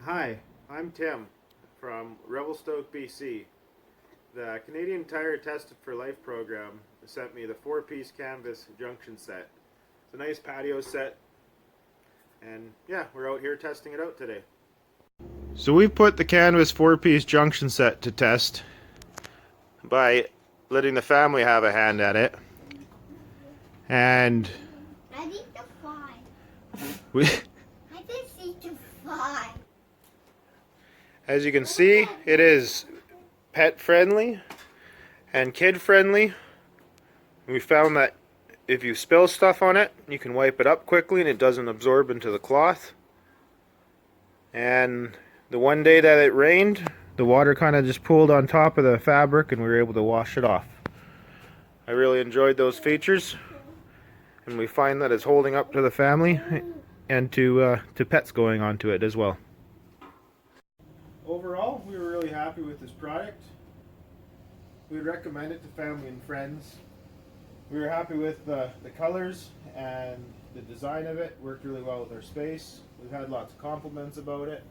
Hi, I'm Tim from Revelstoke, BC. The Canadian Tire Tested for Life program sent me the 4-piece canvas junction set. It's a nice patio set, and yeah, we're out here testing it out today. So we've put the canvas 4-piece junction set to test by letting the family have a hand at it. And I need to fly. we I just need to fly. As you can see, it is pet friendly and kid friendly. We found that if you spill stuff on it, you can wipe it up quickly and it doesn't absorb into the cloth. And the one day that it rained, the water kind of just pooled on top of the fabric and we were able to wash it off. I really enjoyed those features, and we find that it's holding up to the family and to pets going onto it as well. Overall, we were really happy with this product. We would recommend it to family and friends. We were happy with the colors, and the design of it worked really well with our space. We've had lots of compliments about it,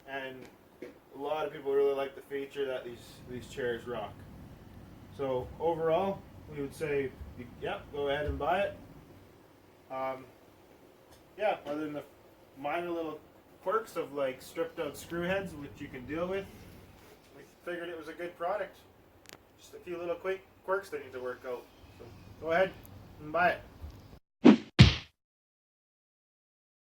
and a lot of people really like the feature that these chairs rock. So overall, we would say, yeah, go ahead and buy it. Yeah, other than the minor little quirks of like stripped out screw heads, which you can deal with, we figured it was a good product. Just a few little quick quirks that need to work out. So go ahead and buy it.